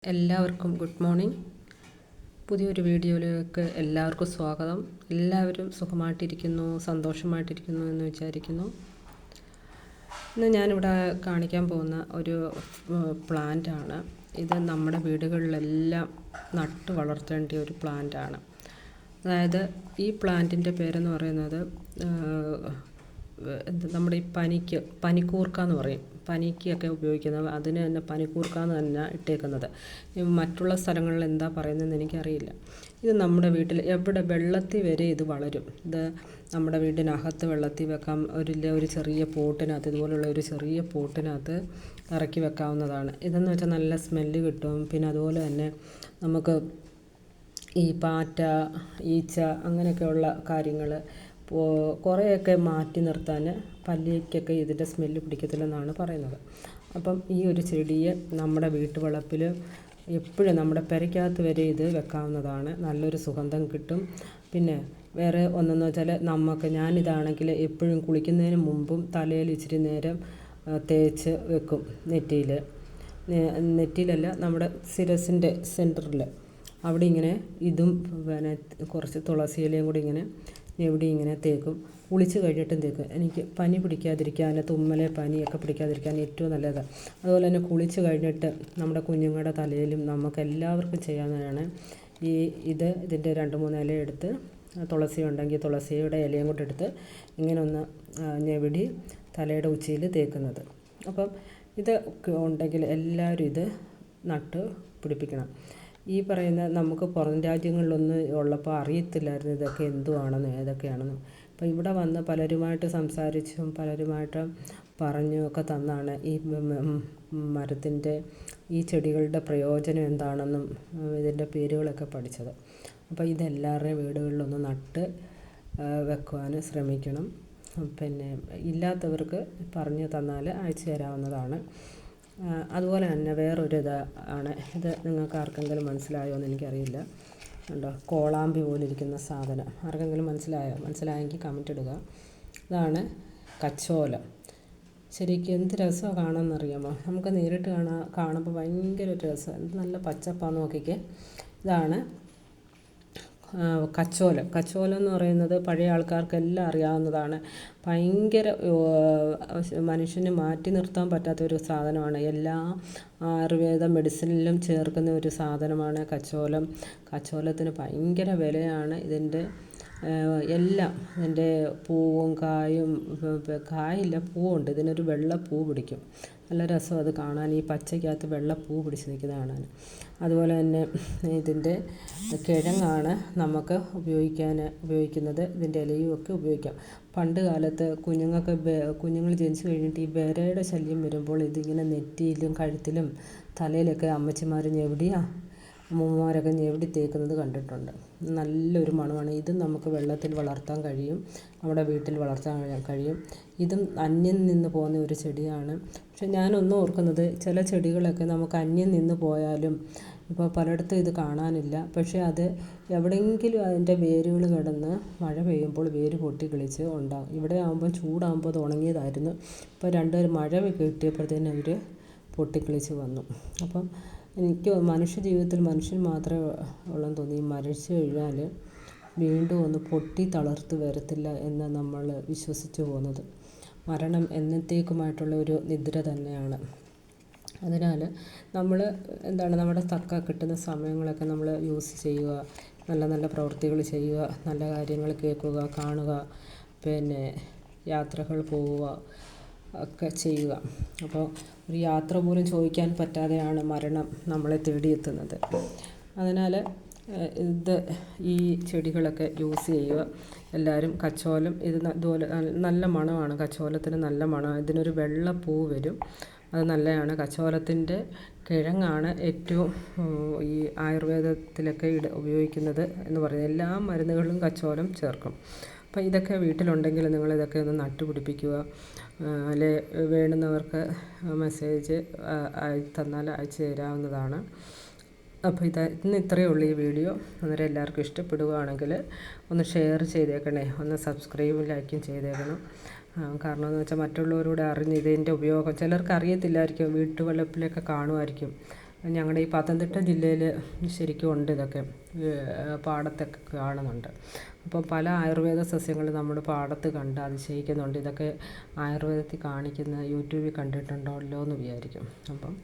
എല്ലാവർക്കും good morning. പുതിയൊരു വീഡിയോയിലേക്ക് എല്ലാവർക്കും സ്വാഗതം. എല്ലാവരും സുഖമായിട്ടിരിക്കുന്നു, സന്തോഷമായിട്ടിരിക്കുന്നു എന്ന് വിചാരിക്കുന്നു. ഇന്ന് ഞാനിവിടെ കാണിക്കാൻ പോകുന്ന ഒരു പ്ലാന്റാണ്. ഇത് നമ്മുടെ വീടുകളിലെല്ലാം നട്ട് വളർത്തേണ്ട ഒരു പ്ലാന്റാണ്. അതായത് ഈ പ്ലാന്റിൻ്റെ പേരെന്ന് പറയുന്നത് നമ്മുടെ ഈ പനിക്കൂർക്ക എന്ന് പറയും. പനിക്കൊക്കെ ഉപയോഗിക്കുന്നത് അതിന് തന്നെ പനിക്കൂർക്ക എന്ന് തന്നെ ഇട്ടേക്കുന്നത്. മറ്റുള്ള സ്ഥലങ്ങളിൽ എന്താ പറയുന്നതെന്ന് എനിക്കറിയില്ല. ഇത് നമ്മുടെ വീട്ടിൽ എവിടെ വെള്ളത്തിൽ വരെ ഇത് വളരും. ഇത് നമ്മുടെ വീടിനകത്ത് വെള്ളത്തിൽ വെക്കാം. ഒരു ചെറിയ പോട്ടിനകത്ത്, ഇതുപോലുള്ള ഒരു ചെറിയ പോട്ടിനകത്ത് ഇറക്കി വെക്കാവുന്നതാണ്. ഇതെന്ന് വെച്ചാൽ നല്ല സ്മെല്ല് കിട്ടും. പിന്നെ അതുപോലെ തന്നെ നമുക്ക് ഈ പാറ്റ, ഈച്ച അങ്ങനെയൊക്കെയുള്ള കാര്യങ്ങൾ കുറേയൊക്കെ മാറ്റി നിർത്താൻ പല്ലിക്കൊക്കെ ഇതിൻ്റെ സ്മെല്ല് പിടിക്കത്തില്ലെന്നാണ് പറയുന്നത്. അപ്പം ഈ ഒരു ചെടിയെ നമ്മുടെ വീട്ടുവളപ്പിൽ എപ്പോഴും നമ്മുടെ പെരയ്ക്കകത്ത് വരെ ഇത് വെക്കാവുന്നതാണ്. നല്ലൊരു സുഗന്ധം കിട്ടും. പിന്നെ വേറെ ഒന്നെന്ന് വെച്ചാൽ ഞാനിതാണെങ്കിൽ എപ്പോഴും കുളിക്കുന്നതിന് മുമ്പും തലയിൽ ഇച്ചിരി നേരം തേച്ച് വെക്കും. നെറ്റിയിലല്ല, നമ്മുടെ ശിരസിൻ്റെ സെൻറ്ററിൽ അവിടെ ഇങ്ങനെ ഇതും പിന്നെ കുറച്ച് തുളസി ഇലയും കൂടി ഇങ്ങനെ എവിടെ ഇങ്ങനെ തേക്കും. കുളിച്ച് കഴിഞ്ഞിട്ടും തേക്കും. എനിക്ക് പനി പിടിക്കാതിരിക്കാൻ, തുമ്മൽ പനിയൊക്കെ പിടിക്കാതിരിക്കാൻ ഏറ്റവും നല്ലതാണ്. അതുപോലെ തന്നെ കുളിച്ച് കഴിഞ്ഞിട്ട് നമ്മുടെ കുഞ്ഞുങ്ങളുടെ തലയിലും നമുക്ക് എല്ലാവർക്കും ചെയ്യാവുന്നതാണ്. ഇതിൻ്റെ 2-3 ഇല എടുത്ത്, തുളസി ഉണ്ടെങ്കിൽ തുളസിയുടെ ഇലയും കൂടെ എടുത്ത് ഇങ്ങനെ ഒന്ന് ഞെവിടി തലയുടെ ഉച്ചിയിൽ തേക്കുന്നത്. അപ്പം ഇത് ഉണ്ടെങ്കിൽ എല്ലാവരും ഇത് നട്ട് പിടിപ്പിക്കണം. ഈ പറയുന്ന നമുക്ക് പുറം രാജ്യങ്ങളിലൊന്നും ഉള്ളപ്പോൾ അറിയത്തില്ലായിരുന്നു ഇതൊക്കെ എന്തുവാണെന്ന്, ഏതൊക്കെയാണെന്ന്. അപ്പോൾ ഇവിടെ വന്ന് പലരുമായിട്ട് സംസാരിച്ചും പലരുമായിട്ട് പറഞ്ഞും ഒക്കെ തന്നാണ് ഈ മരത്തിൻ്റെ, ഈ ചെടികളുടെ പ്രയോജനം എന്താണെന്നും ഇതിൻ്റെ പേരുകളൊക്കെ പഠിച്ചത്. അപ്പോൾ ഇതെല്ലാവരുടെയും വീടുകളിലൊന്ന് നട്ട് വെക്കുവാൻ ശ്രമിക്കണം. പിന്നെ ഇല്ലാത്തവർക്ക് പറഞ്ഞു തന്നാൽ അയച്ചു തരാവുന്നതാണ്. അതുപോലെ തന്നെ വേറൊരു ആണ് ഇത്. നിങ്ങൾക്ക് ആർക്കെങ്കിലും മനസ്സിലായോ എന്ന് എനിക്കറിയില്ല. ഉണ്ടോ, കോളാമ്പി പോലിരിക്കുന്ന സാധനം ആർക്കെങ്കിലും മനസ്സിലായെങ്കിൽ കമൻറ്റ് ഇടുക. ഇതാണ് കച്ചോലം. ശരിക്കും എന്ത് രസമാണ് കാണാമെന്നറിയാമോ? നമുക്ക് നേരിട്ട് കാണുമ്പോൾ ഭയങ്കര ഒരു രസം. എന്ത് നല്ല പച്ചപ്പാന്ന് നോക്കിക്കേ. ഇതാണ് കച്ചോലം എന്ന് പറയുന്നത് പഴയ ആൾക്കാർക്കെല്ലാം അറിയാവുന്നതാണ്. ഭയങ്കര മനുഷ്യന് മാറ്റി നിർത്താൻ പറ്റാത്ത ഒരു സാധനമാണ്. എല്ലാ ആയുർവേദ മെഡിസിനിലും ചേർക്കുന്ന ഒരു സാധനമാണ് കച്ചോലം. കച്ചോലത്തിന് ഭയങ്കര വിലയാണ്. ഇതിൻ്റെ പൂവും കായും, കായില്ല പൂവുണ്ട്. ഇതിനൊരു വെള്ള പൂ പിടിക്കും. നല്ല രസം അത് കാണാൻ. ഈ പച്ചയ്ക്കകത്ത് വെള്ള പൂ പിടിച്ച് നിൽക്കുന്നതാണ്. അതുപോലെ തന്നെ ഇതിൻ്റെ കിഴങ്ങാണ് നമുക്ക് ഉപയോഗിക്കുന്നത്. ഇതിൻ്റെ ഇലയും ഒക്കെ ഉപയോഗിക്കാം. പണ്ട് കാലത്ത് കുഞ്ഞുങ്ങൾ ജനിച്ചു കഴിഞ്ഞിട്ട് ഈ വിരയുടെ ശല്യം വരുമ്പോൾ ഇതിങ്ങനെ നെറ്റിയിലും കഴുത്തിലും തലയിലൊക്കെ അമ്മച്ചിമാർ അമ്മൂമ്മമാരൊക്കെ ഞെവിടി തേക്കുന്നത് കണ്ടിട്ടുണ്ട്. നല്ലൊരു മണമാണ്. ഇതും നമുക്ക് വെള്ളത്തിൽ വളർത്താൻ കഴിയും, നമ്മുടെ വീട്ടിൽ വളർത്താൻ കഴിയും. ഇതും അന്യം നിന്ന് പോകുന്ന ഒരു ചെടിയാണ്. പക്ഷെ ഞാനൊന്നും ഓർക്കുന്നത്, ചില ചെടികളൊക്കെ നമുക്ക് അന്യം നിന്ന് പോയാലും ഇപ്പോൾ പലയിടത്തും ഇത് കാണാനില്ല. പക്ഷേ അത് എവിടെയെങ്കിലും അതിൻ്റെ വേരുകൾ കിടന്ന് മഴ പെയ്യുമ്പോൾ വേര് പൊട്ടി കിളിച്ച് ഉണ്ടാകും. ഇവിടെ ആകുമ്പോൾ ചൂടാകുമ്പോൾ അത് ഉണങ്ങിയതായിരുന്നു. ഇപ്പോൾ 2 മഴ കിട്ടിയപ്പോഴത്തേനും അവർ പൊട്ടിക്കിളിച്ച് വന്നു. അപ്പം എനിക്ക് മനുഷ്യൻ മാത്രമേ ഉള്ളെന്ന് തോന്നി. മരിച്ചു കഴിഞ്ഞാൽ വീണ്ടും ഒന്ന് പൊട്ടി തളർത്ത് വരത്തില്ല എന്ന് നമ്മൾ വിശ്വസിച്ച് പോകുന്നത്. മരണം എന്നത്തേക്കുമായിട്ടുള്ള ഒരു നിദ്ര തന്നെയാണ്. അതിനാൽ നമ്മൾ നമ്മുടെ കിട്ടുന്ന സമയങ്ങളൊക്കെ നമ്മൾ യൂസ് ചെയ്യുക. നല്ല നല്ല പ്രവൃത്തികൾ ചെയ്യുക, നല്ല കാര്യങ്ങൾ കേൾക്കുക, കാണുക, പിന്നെ യാത്രകൾ പോവുക ഒക്കെ ചെയ്യുക. അപ്പോൾ ഒരു യാത്ര പോലും ചോദിക്കാൻ പറ്റാതെയാണ് മരണം നമ്മളെ തേടിയെത്തുന്നത്. അതിനാൽ ഈ ചെടികളൊക്കെ യൂസ് ചെയ്യുക എല്ലാവരും. കച്ചോലം ഇതുപോലെ നല്ല മണമാണ്. കച്ചോലത്തിന് നല്ല മണമാണ്. ഇതിനൊരു വെള്ള പൂ വരും. അത് നല്ലതാണ്. കച്ചോലത്തിൻ്റെ കിഴങ്ങാണ് ഏറ്റവും ഈ ആയുർവേദത്തിലൊക്കെ ഉപയോഗിക്കുന്നത് എന്ന് പറയുന്നത്. എല്ലാ മരുന്നുകളിലും കച്ചോലം ചേർക്കും. അപ്പോൾ ഇതൊക്കെ വീട്ടിലുണ്ടെങ്കിൽ നിങ്ങളിതൊക്കെ ഒന്ന് നട്ടുപിടിപ്പിക്കുക. അല്ലെ വേണ്ടുന്നവർക്ക് മെസ്സേജ് തന്നാൽ അയച്ചു തരാവുന്നതാണ്. അപ്പോൾ ഇന്ന് ഇത്രയേ ഉള്ളൂ ഈ വീഡിയോ. അന്നേരം എല്ലാവർക്കും ഇഷ്ടപ്പെടുകയാണെങ്കിൽ ഒന്ന് ഷെയർ ചെയ്തേക്കണേ, ഒന്ന് സബ്സ്ക്രൈബും ലൈക്കും ചെയ്തേക്കണം. കാരണം എന്ന് വെച്ചാൽ മറ്റുള്ളവരോട് അറിഞ്ഞ് ഇതിൻ്റെ ഉപയോഗം ചിലർക്ക് അറിയത്തില്ലായിരിക്കും. വീട്ടുവളപ്പിലൊക്കെ കാണുമായിരിക്കും. ഞങ്ങളുടെ ഈ പത്തനംതിട്ട ജില്ലയിൽ ശരിക്കും ഉണ്ട് ഇതൊക്കെ, പാടത്തൊക്കെ കാണുന്നുണ്ട്. അപ്പോൾ പല ആയുർവേദ സസ്യങ്ങൾ നമ്മുടെ പാടത്ത് കണ്ട് അതിശയിക്കുന്നുണ്ട്. ഇതൊക്കെ ആയുർവേദത്തിൽ കാണിക്കുന്ന യൂട്യൂബിൽ കണ്ടിട്ടുണ്ടല്ലോ എന്ന് വിചാരിക്കും. അപ്പം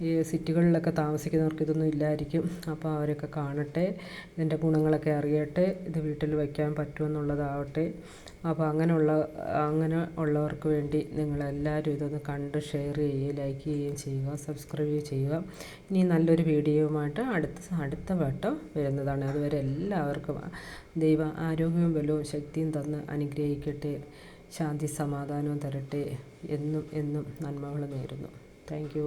ഈ സിറ്റികളിലൊക്കെ താമസിക്കുന്നവർക്ക് ഇതൊന്നും ഇല്ലായിരിക്കും. അപ്പോൾ അവരൊക്കെ കാണട്ടെ, ഇതിൻ്റെ ഗുണങ്ങളൊക്കെ അറിയട്ടെ, ഇത് വീട്ടിൽ വയ്ക്കാൻ പറ്റുമെന്നുള്ളതാവട്ടെ. അപ്പോൾ അങ്ങനെ ഉള്ളവർക്ക് വേണ്ടി നിങ്ങളെല്ലാവരും ഇതൊന്ന് കണ്ട് ഷെയർ ചെയ്യുകയും ലൈക്ക് ചെയ്യുകയും ചെയ്യുക, സബ്സ്ക്രൈബ് ചെയ്യുക. ഇനി നല്ലൊരു വീഡിയോയുമായിട്ട് അടുത്ത വട്ടം വരുന്നതാണ്. അതുവരെ എല്ലാവർക്കും ദൈവം ആരോഗ്യവും ബലവും ശക്തിയും തന്ന് അനുഗ്രഹിക്കട്ടെ, ശാന്തി സമാധാനവും തരട്ടെ. എന്നും എന്നും നന്മകൾ നേരുന്നു. Thank you.